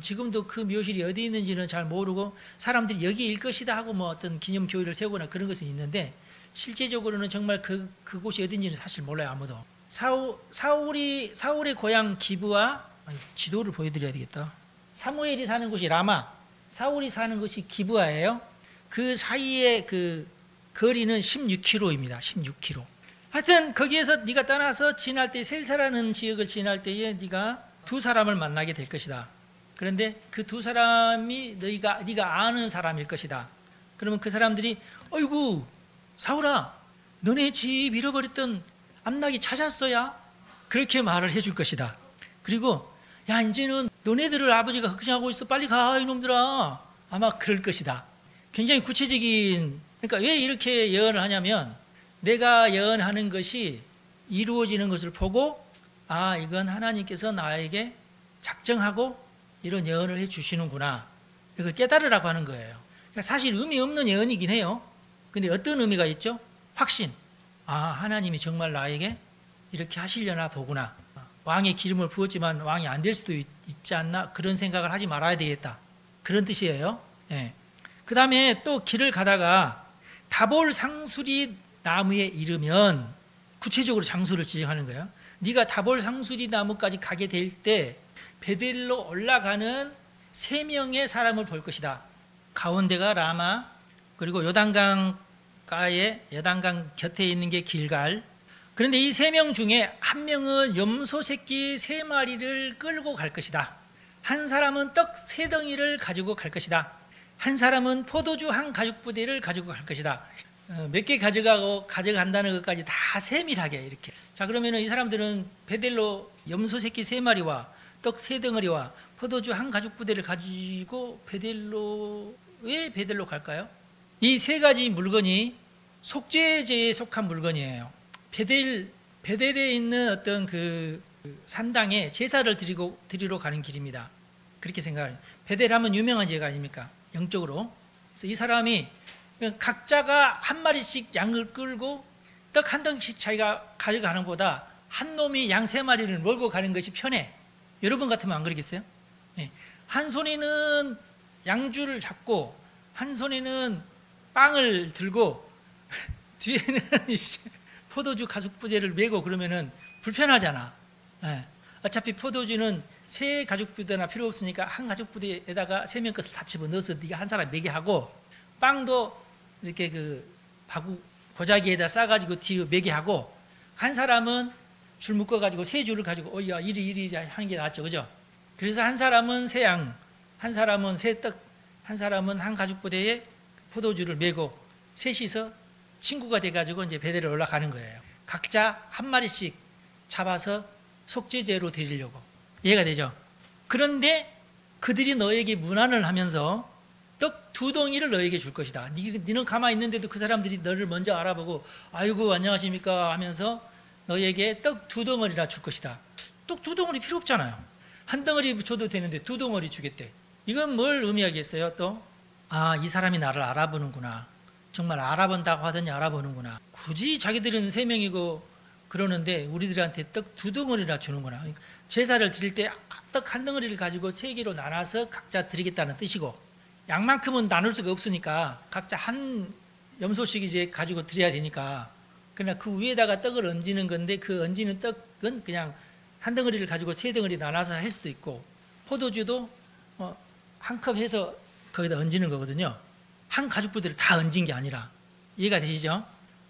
지금도 그 묘실이 어디 있는지는 잘 모르고 사람들이 여기일 것이다 하고 뭐 어떤 기념교회를 세우거나 그런 것은 있는데 실제적으로는 정말 그곳이 어딘지는 사실 몰라요. 아무도. 사울의 고향 기브와 지도를 보여드려야 되겠다. 사무엘이 사는 곳이 라마, 사울이 사는 곳이 기브아예요. 그 사이의 그 거리는 16km입니다. 16km. 하여튼 거기에서 네가 떠나서 지날 때 셀사라는 지역을 지날 때에 네가 두 사람을 만나게 될 것이다. 그런데 그 두 사람이 네가 아는 사람일 것이다. 그러면 그 사람들이 어이구 사울아 너네 집 잃어버렸던 암낙이 찾았어야? 그렇게 말을 해줄 것이다. 그리고 야 이제는 너네들을 아버지가 걱정하고 있어 빨리 가 이놈들아 아마 그럴 것이다. 굉장히 구체적인 그러니까 왜 이렇게 예언을 하냐면 내가 예언하는 것이 이루어지는 것을 보고 아 이건 하나님께서 나에게 작정하고 이런 예언을 해 주시는구나 이걸 깨달으라고 하는 거예요. 그러니까 사실 의미 없는 예언이긴 해요. 근데 어떤 의미가 있죠? 확신. 아 하나님이 정말 나에게 이렇게 하시려나 보구나. 왕의 기름을 부었지만 왕이 안 될 수도 있지 않나 그런 생각을 하지 말아야 되겠다. 그런 뜻이에요. 예. 그 다음에 또 길을 가다가 다볼 상수리 나무에 이르면 구체적으로 장소를 지정하는 거예요. 네가 다볼 상수리 나무까지 가게 될 때 베델로 올라가는 3명의 사람을 볼 것이다. 가운데가 라마 그리고 요단강 곁에 있는 게 길갈. 그런데 이 3명 중에 한 명은 염소 새끼 3마리를 끌고 갈 것이다. 한 사람은 떡 3덩이를 가지고 갈 것이다. 한 사람은 포도주 1가죽부대를 가지고 갈 것이다. 몇 개 가져간다는 것까지 다 세밀하게 이렇게. 자 그러면은 이 사람들은 베델로 염소 새끼 3마리와 떡 3덩어리와 포도주 1가죽부대를 가지고 왜 베델로 갈까요? 이 3가지 물건이 속죄제에 속한 물건이에요. 베델에 있는 어떤 그 산당에 제사를 드리러 가는 길입니다. 그렇게 생각해요. 베델하면 유명한 제가 아닙니까? 영적으로. 그래서 이 사람이 각자가 한 마리씩 양을 끌고 떡 1덩씩 자기가 가져가는 것보다 한 놈이 양 3마리를 몰고 가는 것이 편해. 여러분 같으면 안 그러겠어요? 네. 한 손에는 양주를 잡고 한 손에는 빵을 들고 뒤에는 포도주 가죽부대를 메고 그러면은 불편하잖아. 네. 어차피 포도주는 3가죽부대나 필요 없으니까 1가죽부대에다가 3명 것을 다 집어넣어서 네가 한 사람 메게 하고 빵도 이렇게 그 보자기에다 싸가지고 뒤로 메게 하고 한 사람은 줄 묶어가지고 세 줄을 가지고 어이야 이리 하는 게 낫죠, 그죠? 그래서 한 사람은 새 양, 한 사람은 새 떡, 한 사람은 한 가죽 부대에 포도주를 메고 셋이서 친구가 돼가지고 이제 배대를 올라가는 거예요. 각자 한 마리씩 잡아서 속죄제로 드리려고. 이해가 되죠? 그런데 그들이 너에게 문안을 하면서 떡 2덩이를 너에게 줄 것이다. 너는 가만히 있는데도 그 사람들이 너를 먼저 알아보고 아이고 안녕하십니까 하면서 너에게 떡 2덩어리나 줄 것이다. 떡 2덩어리 필요 없잖아요. 한 덩어리 줘도 되는데 2덩어리 주겠대. 이건 뭘 의미하겠어요? 또 이 사람이 나를 알아보는구나. 정말 알아본다고 하더니 알아보는구나. 굳이 자기들은 3명이고 그러는데 우리들한테 떡 2덩어리나 주는구나. 그러니까 제사를 드릴 때 떡 한 덩어리를 가지고 3개로 나눠서 각자 드리겠다는 뜻이고, 양만큼은 나눌 수가 없으니까 각자 한 염소씩 이제 가지고 드려야 되니까, 그러나 그 위에다가 떡을 얹는 건데 그 얹는 떡은 그냥 한 덩어리를 가지고 3덩어리 나눠서 할 수도 있고, 포도주도 한 컵 해서 거기다 얹는 거거든요. 한 가죽 부대를 다 얹은 게 아니라. 이해가 되시죠?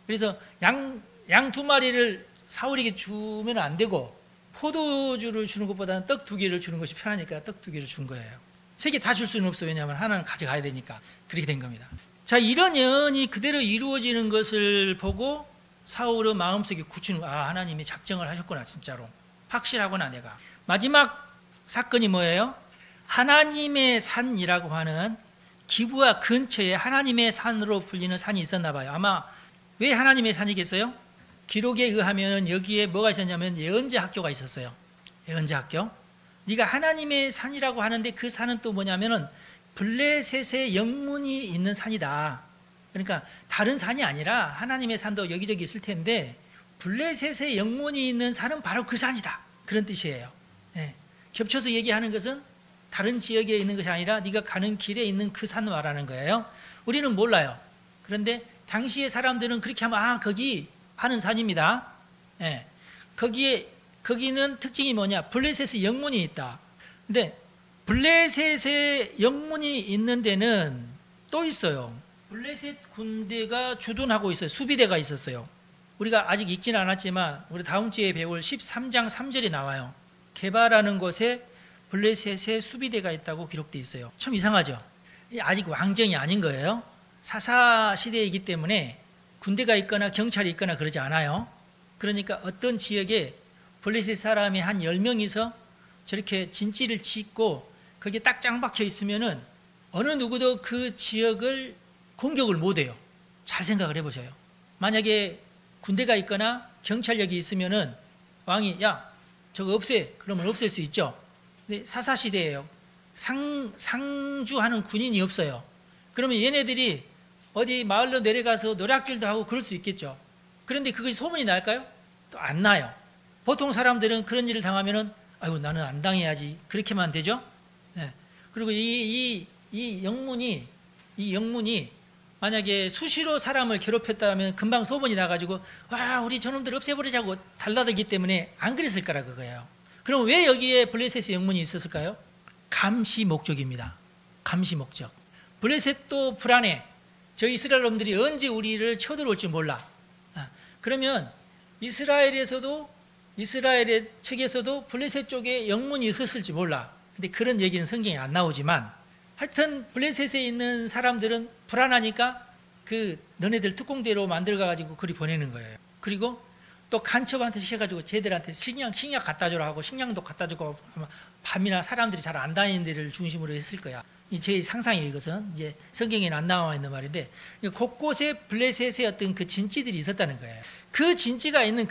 그래서 양 2마리를 사울에게 주면 안 되고 포도주를 주는 것보다는 떡 2개를 주는 것이 편하니까 떡 2개를 준 거예요. 3개 다 줄 수는 없어요. 왜냐하면 하나는 가져가야 되니까. 그렇게 된 겁니다. 자, 이런 예언이 그대로 이루어지는 것을 보고 사울은 마음속에 굳히는 거야. 하나님이 작정을 하셨구나, 진짜로. 확실하구나, 내가. 마지막 사건이 뭐예요? 하나님의 산이라고 하는 기브아 근처에 하나님의 산으로 불리는 산이 있었나 봐요. 아마 왜 하나님의 산이겠어요? 기록에 의하면 여기에 뭐가 있었냐면 예언자 학교가 있었어요. 예언자 학교. 네가 하나님의 산이라고 하는데 그 산은 또 뭐냐면은 블레셋의 영문이 있는 산이다. 그러니까 다른 산이 아니라 하나님의 산도 여기저기 있을 텐데 블레셋의 영문이 있는 산은 바로 그 산이다. 그런 뜻이에요. 네. 겹쳐서 얘기하는 것은 다른 지역에 있는 것이 아니라 네가 가는 길에 있는 그 산을 말하는 거예요. 우리는 몰라요. 그런데 당시의 사람들은 그렇게 하면 거기 하는 산입니다. 예. 거기는 특징이 뭐냐? 블레셋의 영문이 있다. 근데 블레셋의 영문이 있는 데는 또 있어요. 블레셋 군대가 주둔하고 있어요. 수비대가 있었어요. 우리가 아직 읽지는 않았지만 우리 다음 주에 배울 13장 3절에 나와요. 게바라는 곳에 블레셋의 수비대가 있다고 기록되어 있어요. 참 이상하죠? 아직 왕정이 아닌 거예요. 사사 시대이기 때문에 군대가 있거나 경찰이 있거나 그러지 않아요. 그러니까 어떤 지역에 블레셋 사람이 한 10명이서 저렇게 진지를 짓고 거기에 딱 짱박혀 있으면은 어느 누구도 그 지역을 공격을 못 해요. 잘 생각을 해보세요. 만약에 군대가 있거나 경찰력이 있으면은 왕이 야 저거 없애. 그러면 없앨 수 있죠. 근데 사사시대예요. 상주하는 군인이 없어요. 그러면 얘네들이 어디 마을로 내려가서 노략질도 하고 그럴 수 있겠죠. 그런데 그것이 소문이 날까요? 또 안 나요. 보통 사람들은 그런 일을 당하면은 아이고 나는 안 당해야지 그렇게만 되죠. 네. 그리고 이 영문이 만약에 수시로 사람을 괴롭혔다면 금방 소문이 나가지고 와 우리 저놈들 없애버리자고 달라들기 때문에 안 그랬을 거라 그거예요. 그럼 왜 여기에 블레셋의 영문이 있었을까요? 감시 목적입니다. 감시 목적. 블레셋도 불안해. 저 이스라엘 놈들이 언제 우리를 쳐들어올지 몰라. 그러면 이스라엘 측에서도 블레셋 쪽에 영문이 있었을지 몰라. 근데 그런 얘기는 성경에 안 나오지만 하여튼 블레셋에 있는 사람들은 불안하니까 너네들 특공대로 만들어가지고 그리 보내는 거예요. 그리고 또 간첩한테 시켜가지고 쟤들한테 식량 갖다 주라 하고 식량도 갖다 주고 밤이나 사람들이 잘 안 다니는 데를 중심으로 했을 거야. 제 상상이 이것은 이제 성경에는 안 나와 있는 말인데 곳곳에 블레셋의 어떤 그 진지들이 있었다는 거예요. 그 진지가 있는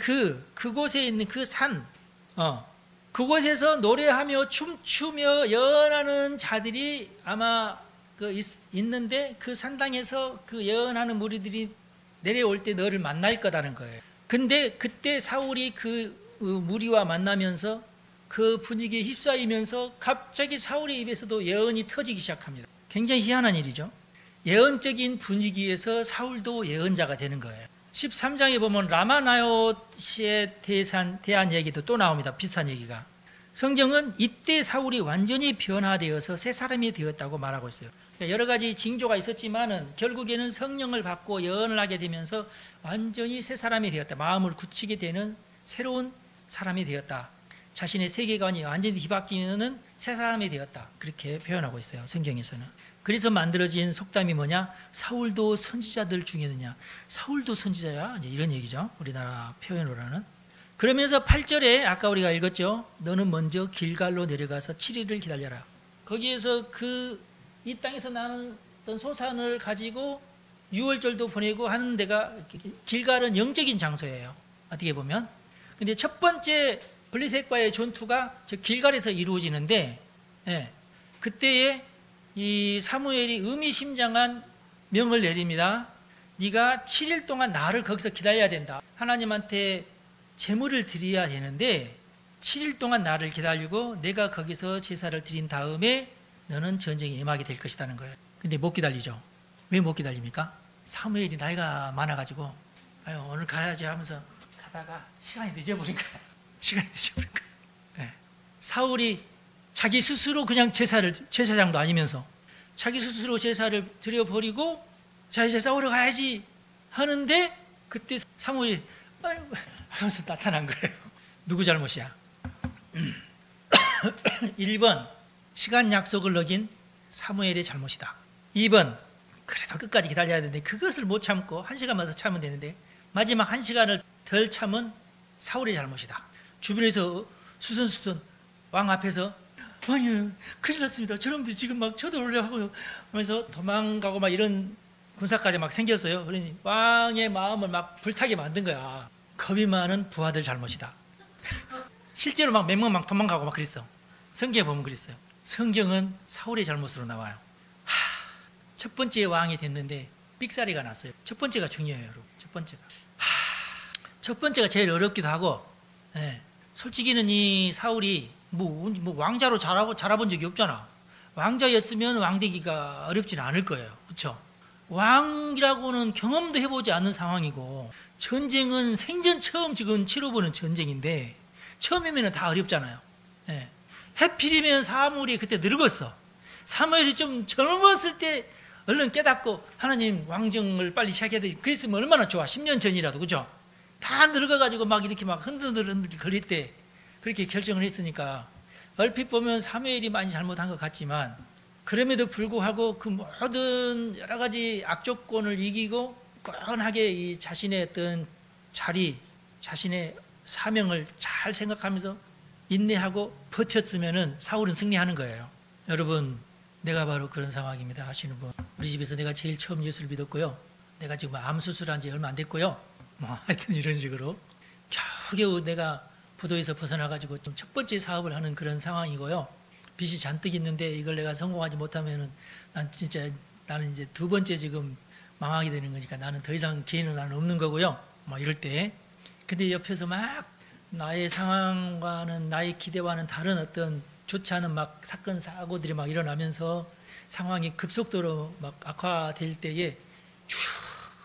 그곳에 있는 그 산, 그곳에서 노래하며 춤추며 예언하는 자들이 아마 있는데 그 산당에서 그 예언하는 무리들이 내려올 때 너를 만날 거다는 거예요. 근데 그때 사울이 그 무리와 만나면서 그 분위기에 휩싸이면서 갑자기 사울의 입에서도 예언이 터지기 시작합니다. 굉장히 희한한 일이죠. 예언적인 분위기에서 사울도 예언자가 되는 거예요. 13장에 보면 라마나요시에 대한 얘기도 또 나옵니다. 비슷한 얘기가. 성경은 이때 사울이 완전히 변화되어서 새 사람이 되었다고 말하고 있어요. 그러니까 여러 가지 징조가 있었지만은 결국에는 성령을 받고 예언을 하게 되면서 완전히 새 사람이 되었다. 마음을 굳히게 되는 새로운 사람이 되었다. 자신의 세계관이 완전히 뒤바뀌는 새 사람이 되었다. 그렇게 표현하고 있어요. 성경에서는. 그래서 만들어진 속담이 뭐냐? 사울도 선지자들 중에느냐? 사울도 선지자야? 이제 이런 얘기죠. 우리나라 표현으로는. 그러면서 8절에 아까 우리가 읽었죠. 너는 먼저 길갈로 내려가서 7일을 기다려라. 거기에서 이 땅에서 나는 어떤 소산을 가지고 6월절도 보내고 하는 데가 길갈은 영적인 장소예요. 어떻게 보면. 근데 첫 번째 블레셋과의 전투가 저 길갈에서 이루어지는데, 예, 그때에 이 사무엘이 의미심장한 명을 내립니다. 네가 7일 동안 나를 거기서 기다려야 된다. 하나님한테 제물을 드려야 되는데 7일 동안 나를 기다리고 내가 거기서 제사를 드린 다음에 너는 전쟁에 임하게 될 것이라는 거예요. 근데 못 기다리죠. 왜 못 기다립니까? 사무엘이 나이가 많아가지고 아유 오늘 가야지 하면서 가다가 시간이 늦어버린 거예요. 시간이 늦어버린 거예요. 네. 사울이 자기 스스로 그냥 제사장도 아니면서 자기 스스로 제사를 드려버리고 자 이제 싸우러 가야지 하는데 그때 사무엘이 아이고 하면서 나타난 거예요. 누구 잘못이야? 1번 시간 약속을 어긴 사무엘의 잘못이다. 2번 그래도 끝까지 기다려야 되는데 그것을 못 참고 1시간만 더 참으면 되는데 마지막 1시간을 덜 참은 사울의 잘못이다. 주변에서 수선수선 왕 앞에서 아니 큰일 났습니다. 저놈들이 지금 막 쳐들어오려고 하면서 도망가고 막 이런 군사까지 막 생겼어요. 그러니 왕의 마음을 막 불타게 만든 거야. 겁이 많은 부하들 잘못이다. 실제로 막 몇 명 막 도망가고 막 그랬어. 성경에 보면 그랬어요. 성경은 사울의 잘못으로 나와요. 첫 번째 왕이 됐는데 삑사리가 났어요. 첫 번째가 중요해요, 여러분. 첫 번째가 제일 어렵기도 하고, 예. 솔직히는 이 사울이 뭐 왕자로 자라본 적이 없잖아. 왕자였으면 왕되기가 어렵지는 않을 거예요. 그렇죠? 왕이라고는 경험도 해보지 않는 상황이고 전쟁은 생전 처음 지금 치러보는 전쟁인데 처음이면 다 어렵잖아요. 예. 해필이면 사무엘이 그때 늙었어. 사무엘이 좀 젊었을 때 얼른 깨닫고 하나님 왕정을 빨리 시작해야 돼. 그랬으면 얼마나 좋아. 10년 전이라도. 그죠? 다 늙어가지고 막 이렇게 막 흔들흔들 거릴 때 그렇게 결정을 했으니까 얼핏 보면 사무엘이 많이 잘못한 것 같지만 그럼에도 불구하고 그 모든 여러 가지 악조건을 이기고 끈하게 이 자신의 어떤 자리, 자신의 사명을 잘 생각하면서 인내하고 버텼으면은 사울은 승리하는 거예요. 여러분, 내가 바로 그런 상황입니다 하시는 분. 우리 집에서 내가 제일 처음 예수를 믿었고요. 내가 지금 암 수술한 지 얼마 안 됐고요. 뭐 하여튼 이런 식으로 겨우겨우 내가 부도에서 벗어나가지고 좀 첫 번째 사업을 하는 그런 상황이고요. 빚이 잔뜩 있는데 이걸 내가 성공하지 못하면은 나는 이제 두 번째 지금 망하게 되는 거니까 나는 더 이상 기회는 나는 없는 거고요. 뭐 이럴 때. 근데 옆에서 막 나의 상황과는 나의 기대와는 다른 어떤 좋지 않은 막 사건 사고들이 막 일어나면서 상황이 급속도로 막 악화될 때에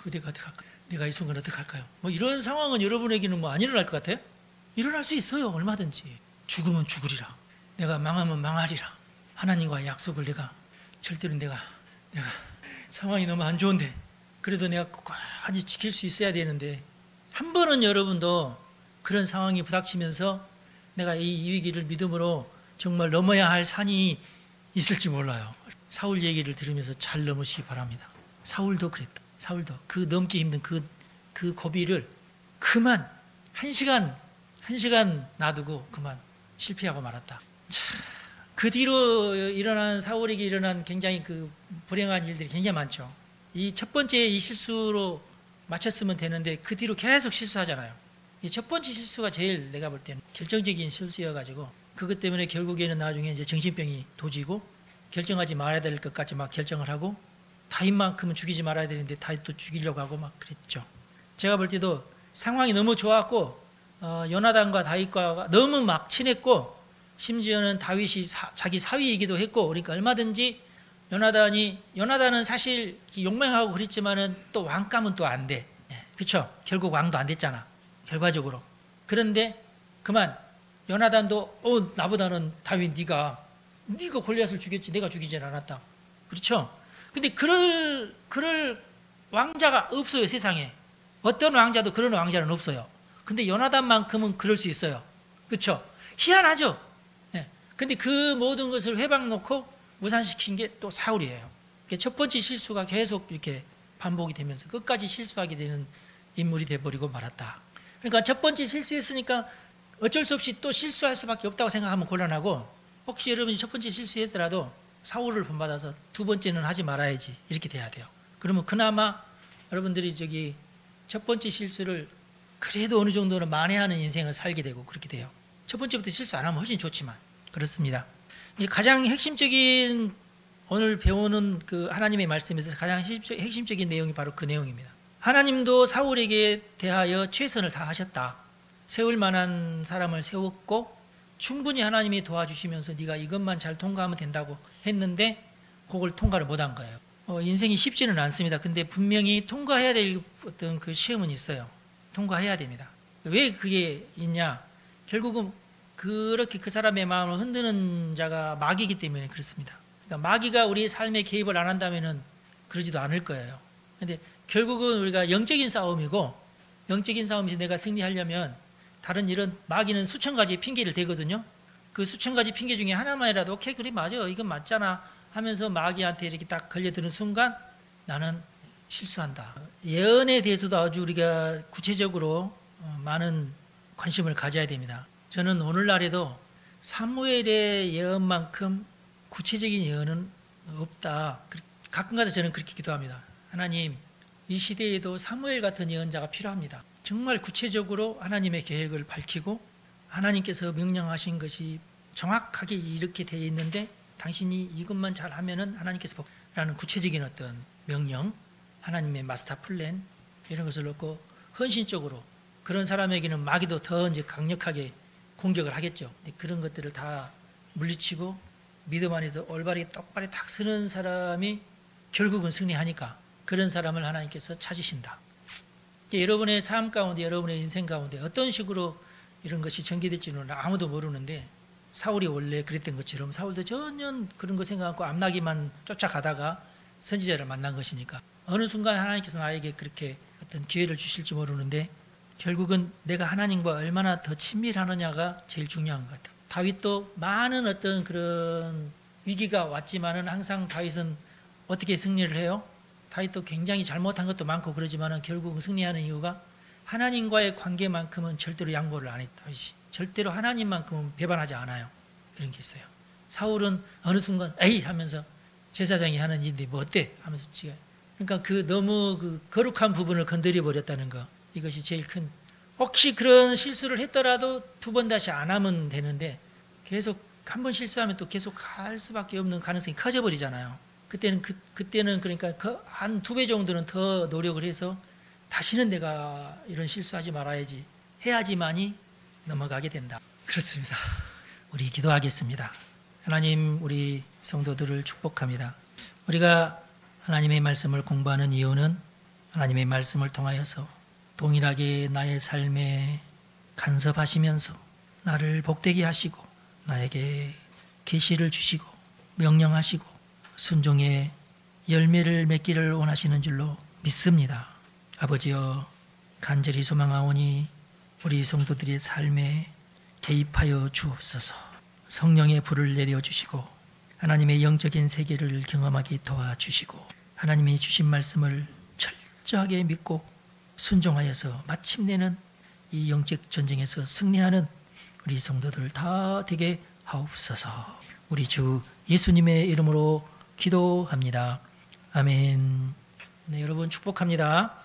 내가 어떡할까요? 내가 이 순간 어떡할까요? 뭐 이런 상황은 여러분에게는 뭐 안 일어날 것 같아요? 일어날 수 있어요. 얼마든지. 죽으면 죽으리라. 내가 망하면 망하리라. 하나님과의 약속을 절대로 내가 상황이 너무 안 좋은데 그래도 내가 끝까지 지킬 수 있어야 되는데 한 번은 여러분도 그런 상황이 부닥치면서 내가 이 위기를 믿음으로 정말 넘어야 할 산이 있을지 몰라요. 사울 얘기를 들으면서 잘 넘으시기 바랍니다. 사울도 그랬다. 사울도 그 넘기 힘든 그 고비를 그만 한 시간 놔두고 그만 실패하고 말았다. 그 뒤로 일어난 사울에게 일어난 굉장히 그 불행한 일들이 굉장히 많죠. 이 첫 번째 이 실수로 마쳤으면 되는데 그 뒤로 계속 실수하잖아요. 이 첫 번째 실수가 제일 내가 볼 때는 결정적인 실수여가지고 그것 때문에 결국에는 나중에 이제 정신병이 도지고 결정하지 말아야 될 것 같이 막 결정을 하고 다윗만큼은 죽이지 말아야 되는데 다윗도 죽이려고 하고 막 그랬죠. 제가 볼 때도 상황이 너무 좋았고 요나단과 다윗과 너무 막 친했고 심지어는 다윗이 자기 사위이기도 했고 그러니까 얼마든지 요나단은 사실 용맹하고 그랬지만은 또 왕감은 또 안 돼. 그렇죠? 결국 왕도 안 됐잖아. 결과적으로. 그런데 그만 요나단도 나보다는 다윗 네가 골리앗을 죽였지 내가 죽이진 않았다. 그렇죠? 근데 그럴 왕자가 없어요. 세상에. 어떤 왕자도 그런 왕자는 없어요. 근데 요나단만큼은 그럴 수 있어요. 그렇죠? 희한하죠? 예. 근데 그 모든 것을 회방 놓고 무산시킨 게 또 사울이에요. 첫 번째 실수가 계속 이렇게 반복이 되면서 끝까지 실수하게 되는 인물이 돼버리고 말았다. 그러니까 첫 번째 실수했으니까 어쩔 수 없이 또 실수할 수밖에 없다고 생각하면 곤란하고, 혹시 여러분이 첫 번째 실수했더라도 사울을 본받아서 두 번째는 하지 말아야지 이렇게 돼야 돼요. 그러면 그나마 여러분들이 첫 번째 실수를 그래도 어느 정도는 만회하는 인생을 살게 되고 그렇게 돼요. 첫 번째부터 실수 안 하면 훨씬 좋지만 그렇습니다. 가장 핵심적인 오늘 배우는 그 하나님의 말씀에서 가장 핵심적인 내용이 바로 그 내용입니다. 하나님도 사울에게 대하여 최선을 다하셨다. 세울 만한 사람을 세웠고 충분히 하나님이 도와주시면서 네가 이것만 잘 통과하면 된다고 했는데 그걸 통과를 못한 거예요. 인생이 쉽지는 않습니다. 근데 분명히 통과해야 될 어떤 그 시험은 있어요. 통과해야 됩니다. 왜 그게 있냐? 결국은 그렇게 그 사람의 마음을 흔드는 자가 마귀이기 때문에 그렇습니다. 그러니까 마귀가 우리의 삶에 개입을 안 한다면은 그러지도 않을 거예요. 근데 결국은 우리가 영적인 싸움이고, 영적인 싸움에서 내가 승리하려면 다른 이런 마귀는 수천 가지 핑계를 대거든요. 그 수천 가지 핑계 중에 하나만이라도 오케이 그래 맞아 이건 맞잖아 하면서 마귀한테 이렇게 딱 걸려드는 순간 나는 실수한다. 예언에 대해서도 아주 우리가 구체적으로 많은 관심을 가져야 됩니다. 저는 오늘날에도 사무엘의 예언만큼 구체적인 예언은 없다. 가끔가다 저는 그렇게 기도합니다. 하나님, 이 시대에도 사무엘 같은 예언자가 필요합니다. 정말 구체적으로 하나님의 계획을 밝히고 하나님께서 명령하신 것이 정확하게 이렇게 되어 있는데 당신이 이것만 잘하면은 하나님께서 라는 구체적인 어떤 명령, 하나님의 마스터 플랜 이런 것을 놓고 헌신적으로 그런 사람에게는 마귀도 더 이제 강력하게 공격을 하겠죠. 그런 것들을 다 물리치고 믿음 안에서 올바르게 똑바로 딱 서는 사람이 결국은 승리하니까 그런 사람을 하나님께서 찾으신다. 여러분의 삶 가운데 여러분의 인생 가운데 어떤 식으로 이런 것이 전개될지는 아무도 모르는데 사울이 원래 그랬던 것처럼 사울도 전혀 그런 거 생각하고 암나기만 쫓아가다가 선지자를 만난 것이니까 어느 순간 하나님께서 나에게 그렇게 어떤 기회를 주실지 모르는데 결국은 내가 하나님과 얼마나 더 친밀하느냐가 제일 중요한 것 같아요. 다윗도 많은 어떤 그런 위기가 왔지만은 항상 다윗은 어떻게 승리를 해요? 다윗도 굉장히 잘못한 것도 많고 그러지만은 결국 승리하는 이유가 하나님과의 관계만큼은 절대로 양보를 안 했다. 절대로 하나님만큼은 배반하지 않아요. 그런 게 있어요. 사울은 어느 순간 에이 하면서 제사장이 하는 일인데 뭐 어때? 하면서 지가 그러니까 그 너무 그 거룩한 부분을 건드려 버렸다는 거. 이것이 제일 큰. 혹시 그런 실수를 했더라도 두 번 다시 안 하면 되는데 계속 한 번 실수하면 또 계속 갈 수밖에 없는 가능성이 커져 버리잖아요. 그때는 그러니까 한 2배 정도는 더 노력을 해서 다시는 내가 이런 실수하지 말아야지 해야지만이 넘어가게 된다. 그렇습니다. 우리 기도하겠습니다. 하나님, 우리 성도들을 축복합니다. 우리가 하나님의 말씀을 공부하는 이유는 하나님의 말씀을 통하여서 동일하게 나의 삶에 간섭하시면서 나를 복되게 하시고 나에게 계시를 주시고 명령하시고 순종의 열매를 맺기를 원하시는 줄로 믿습니다. 아버지여, 간절히 소망하오니 우리 성도들의 삶에 개입하여 주옵소서. 성령의 불을 내려주시고 하나님의 영적인 세계를 경험하게 도와주시고 하나님이 주신 말씀을 철저하게 믿고 순종하여서 마침내는 이 영적 전쟁에서 승리하는 우리 성도들 다 되게 하옵소서. 우리 주 예수님의 이름으로 기도합니다. 아멘. 네, 여러분 축복합니다.